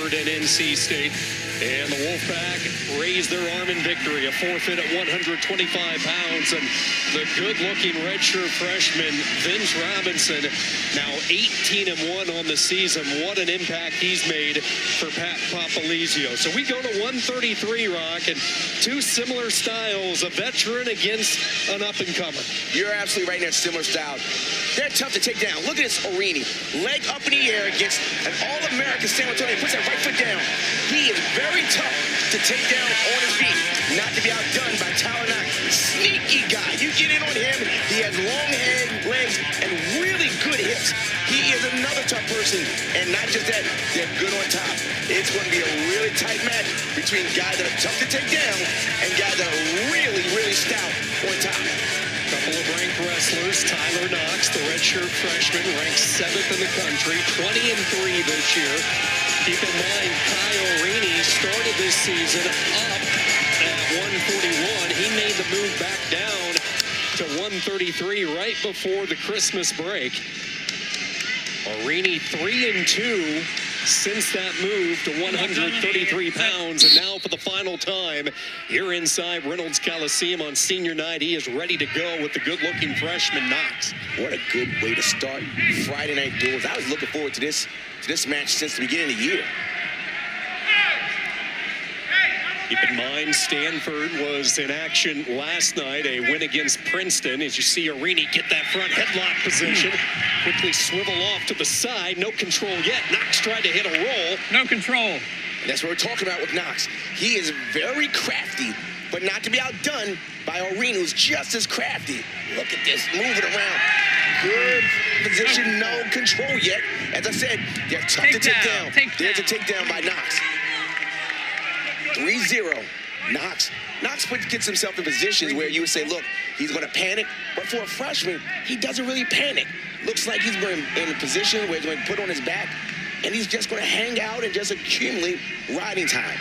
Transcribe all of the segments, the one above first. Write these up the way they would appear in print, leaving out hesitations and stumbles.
Stanford and NC State. And the Wolfpack raised their arm in victory, a forfeit at 125 pounds. And the good-looking redshirt freshman, Vince Robinson, now 18-1 on the season. What an impact he's made for Pat Popolizio. So we go to 133, Rock, and two similar styles, a veteran against an up-and-comer. You're absolutely right in that similar style. They're tough to take down. Look at this Orine. Leg up in the air against an All-American San Antonio. Puts that right foot down. He is very tough to take down on his feet. Not to be outdone by Tyler Knox. Sneaky guy. You get in on him. He has long legs and really good hips. He is another tough person. And not just that, they're good on top. It's going to be a really tight match between guys that are tough to take down and guys that are really, really stout on top. Couple of ranked wrestlers. Tyler Knox, the redshirt freshman, ranked 7th in the country, 20-3 this year. Keep in mind, Orine started this season up at 141. He made the move back down to 133 right before the Christmas break. Orine 3-2 since that move to 133 pounds. And now for the final time here inside Reynolds Coliseum on senior night, he is ready to go with the good-looking freshman Knox. What a good way to start Friday night duels. I was looking forward to this match since the beginning of the year. Keep in mind, Stanford was in action last night, a win against Princeton. As you see Orine get that front headlock position, quickly swivel off to the side. No control yet. Knox tried to hit a roll. No control. And that's what we're talking about with Knox. He is very crafty, but not to be outdone by Orine, who's just as crafty. Look at this, moving around. Good position, no control yet. As I said, they're tough to take down. There's a takedown by Knox. 3-0. Knox gets himself in positions where you would say, look, he's going to panic. But for a freshman, he doesn't really panic. Looks like he's going in a position where he's going to put on his back, and he's just going to hang out and just accumulate riding time.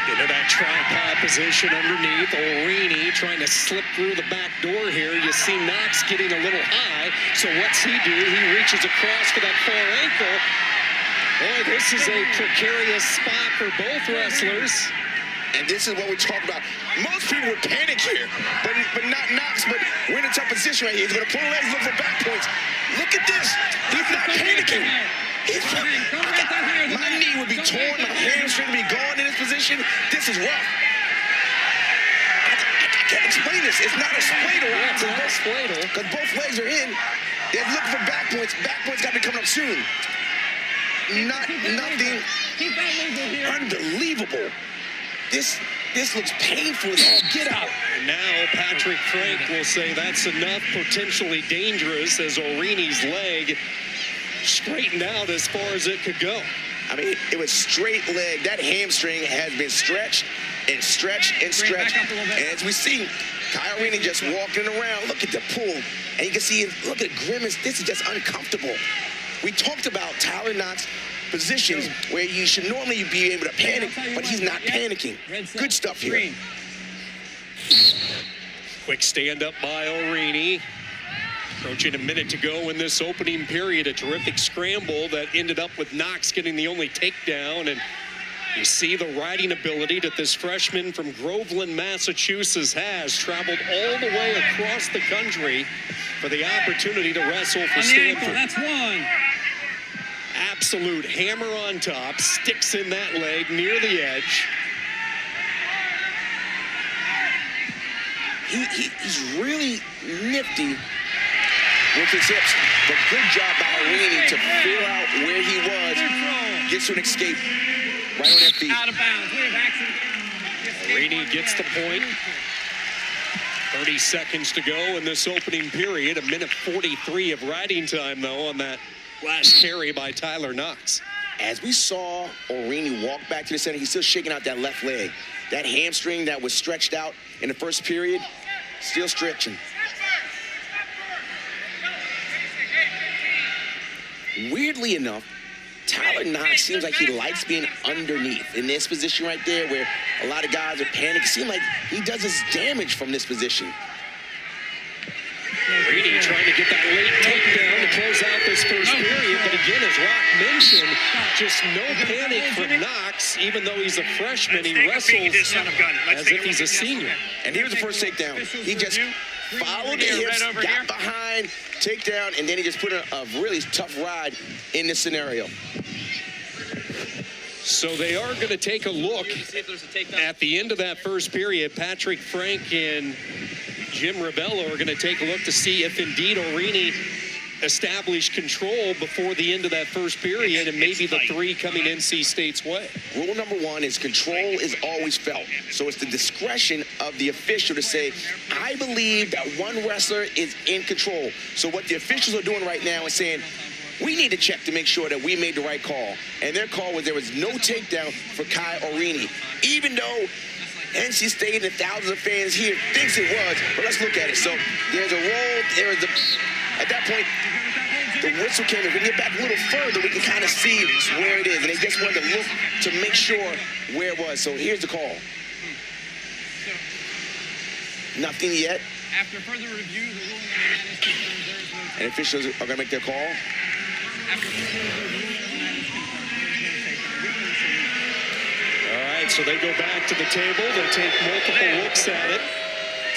Into that tripod position underneath. Orine trying to slip through the back door here. You see Knox getting a little high. So what's he do? He reaches across for that far ankle. Boy, this is a precarious spot for both wrestlers. And this is what we're talking about. Most people would panic here, but not Knox. But we're in a tough position right here. He's going to pull legs, look for back points. Look at this. He's not panicking. My knee would be torn. My hamstring would be gone in this position. This is rough. I can't explain this. It's not a spladle. Because both legs are in. They're looking for back points. Back points got to be coming up soon. Nothing unbelievable. This looks painful. Oh, get out. Now Patrick Frank will say that's enough, potentially dangerous, as Orine's leg straightened out as far as it could go. I mean, it was straight leg. That hamstring has been stretched and stretched and stretched. And as we see, Orine just walking around. Look at the pull. And you can see, look at the grimace. This is just uncomfortable. We talked about Tyler Knox positions where you should normally be able to panic, but he's not panicking. Good stuff here. Quick stand up by Orine. Approaching a minute to go in this opening period. A terrific scramble that ended up with Knox getting the only takedown. And you see the riding ability that this freshman from Groveland, Massachusetts has. Traveled all the way across the country for the opportunity to wrestle for Stanford. That's one. Absolute hammer on top, sticks in that leg near the edge. He's really nifty with his hips, but good job by Orine to figure out where he was, gets to an escape right on their feet. Out of bounds. Orine gets the point. 30 seconds to go in this opening period. A minute 43 of riding time, though, on that last carry by Tyler Knox. As we saw Orine walk back to the center, he's still shaking out that left leg. That hamstring that was stretched out in the first period, still stretching. Weirdly enough, Tyler Knox seems like he likes being underneath in this position right there where a lot of guys are panicking. It seems like he does his damage from this position. Orine trying to get that late takedown to close out this this first period. But again, as Rock mentioned, just no panic for Knox. Even though he's a freshman, he wrestles as if he's a senior. And here's the first takedown. He just followed the hips, got behind, takedown, and then he just put a really tough ride in this scenario. So they are going to take a look at the end of that first period. Patrick Frank and Jim Ravello are going to take a look to see if indeed Orine established control before the end of that first period, and maybe the three coming NC State's way. Rule number one is control is always felt. So it's the discretion of the official to say, I believe that one wrestler is in control. So what the officials are doing right now is saying, we need to check to make sure that we made the right call. And their call was there was no takedown for Kai Orine, even though NC State and thousands of fans here thinks it was. But let's look at it. So there's a roll. At that point, the whistle came. If we get back a little further, we can kind of see where it is. And they just wanted to look to make sure where it was. So here's the call. Nothing yet. After further review, the ruling on the man is confirmed. There is no takedown. And officials are going to make their call. After further review, the man is confirmed. There is no takedown. All right, so they go back to the table. They take multiple looks at it.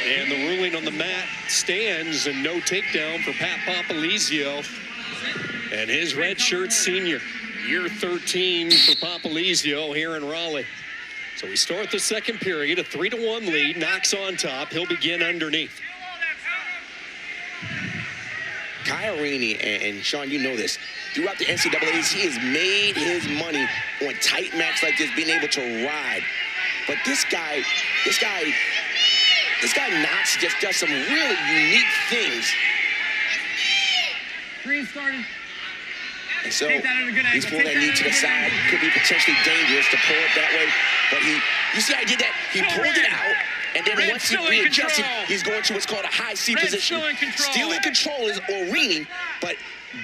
And the ruling on the mat stands, and no takedown for Pat Popolizio and his redshirt senior. Year 13 for Popolizio here in Raleigh. So we start the second period, a 3-1 lead. Knox on top. He'll begin underneath. Kai Orine, and Sean, you know this, throughout the NCAAs, he has made his money on tight matches like this, being able to ride. But this guy Knox just does some really unique things. Green started. And so he's pulling that knee to the side. Could be potentially dangerous to pull it that way. But you see how he did that? He pulled it out. And then once he readjusted, he's going to what's called a high C position. Still in control is Orine, but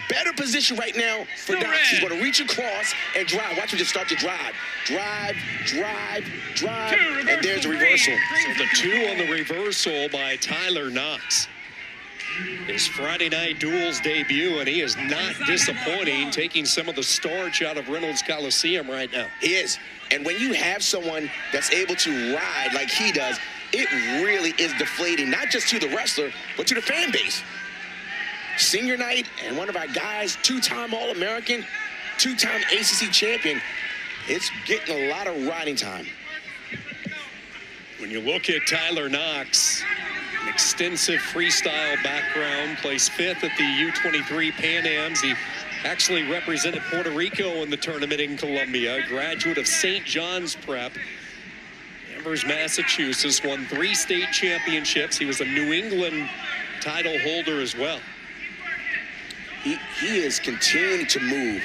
better position right now for Knox. He's going to reach across and drive. Watch him just start to drive. Drive. And there's a reversal. So the two on the reversal by Tyler Knox. His Friday night duels debut, and he is not disappointing, taking some of the starch out of Reynolds Coliseum right now. He is. And when you have someone that's able to ride like he does, it really is deflating, not just to the wrestler, but to the fan base. Senior night, and one of our guys, two-time All-American, two-time ACC champion, it's getting a lot of riding time. When you look at Tyler Knox, an extensive freestyle background, placed 5th at the U23 Pan Ams. He actually represented Puerto Rico in the tournament in Columbia, graduate of St. John's Prep, Danvers, Massachusetts, won 3 state championships. He was a New England title holder as well. He is continuing to move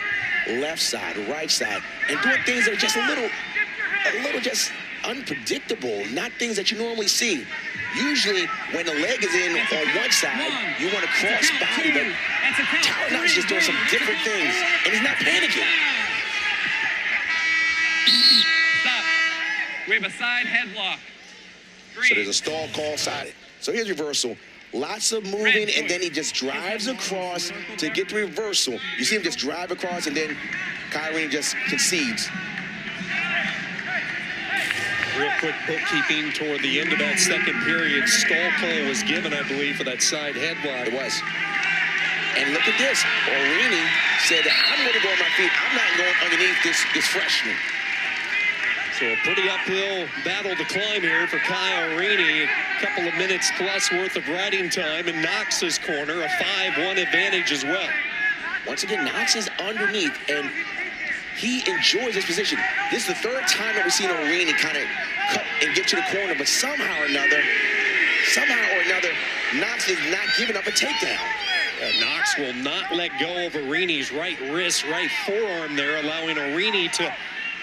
left side, right side, and doing things that are just a little just unpredictable, not things that you normally see. Usually, when the leg is in on one side, you want to cross body, but Tyler Knox is just doing some different things, and he's not panicking. Stop. We have a side headlock. So there's a stall call side. So here's reversal. Lots of moving, and then he just drives across to get the reversal. You see him just drive across, and then Kai Orine just concedes. Real quick bookkeeping toward the end of that second period. Stall call was given, I believe, for that side headlock. It was. And look at this. Orine said, I'm going to go on my feet. I'm not going underneath this freshman. So a pretty uphill battle to climb here for Kai Orine. A couple of minutes plus worth of riding time in Knox's corner. A 5-1 advantage as well. Once again, Knox is underneath, and he enjoys this position. This is the third time that we've seen Orine kind of cut and get to the corner, but somehow or another, Knox is not giving up a takedown. Knox will not let go of Orine's right wrist, right forearm there, allowing Orine to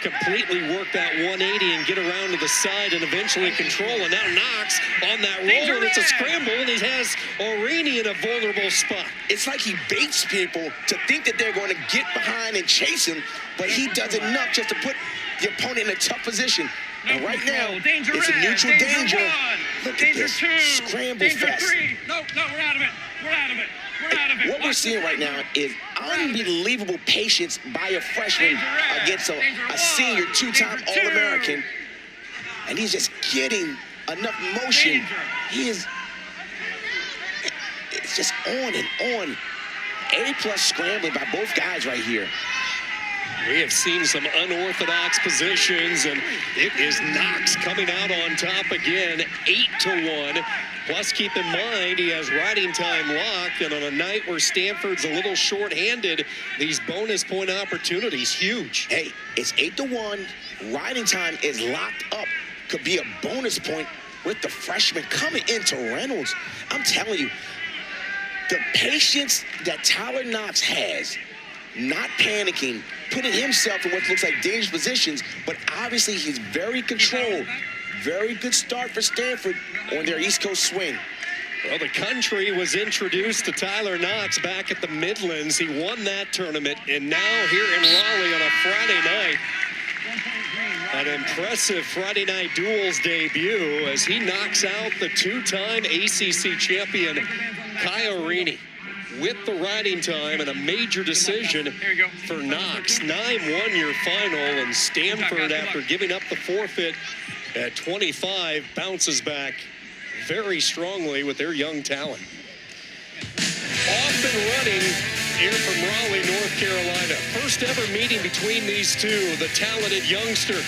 completely work that 180 and get around to the side and eventually control. And now Knox on that roll, and it's a scramble, and he has Orine in a vulnerable spot. It's like he baits people to think that they're going to get behind and chase him, but he does enough just to put the opponent in a tough position. And right now, it's a neutral danger. Look at this. Scramble fest. No, we're out of it. What we're seeing right now is unbelievable patience by a freshman against a senior, two-time All-American. And he's just getting enough motion. It's just on and on. A+ scrambling by both guys right here. We have seen some unorthodox positions, and it is Knox coming out on top again, 8-1. Plus, keep in mind, he has riding time locked, and on a night where Stanford's a little short-handed, these bonus point opportunities, huge. Hey, it's 8-1. Riding time is locked up. Could be a bonus point with the freshman coming into Reynolds. I'm telling you, the patience that Tyler Knox has, not panicking, putting himself in what looks like dangerous positions, but obviously he's very controlled. Very good start for Stanford on their East Coast swing. Well, the country was introduced to Tyler Knox back at the Midlands. He won that tournament, and now here in Raleigh on a Friday night, an impressive Friday night duels debut as he knocks out the two-time ACC champion, Orine, with the riding time and a major decision for Knox. 9-1 your final, and Stanford, after giving up the forfeit at 25, bounces back very strongly with their young talent. Off and running here from Raleigh, North Carolina. First ever meeting between these two, the talented youngster.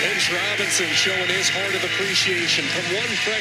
Vince Robinson showing his heart of appreciation from one freshman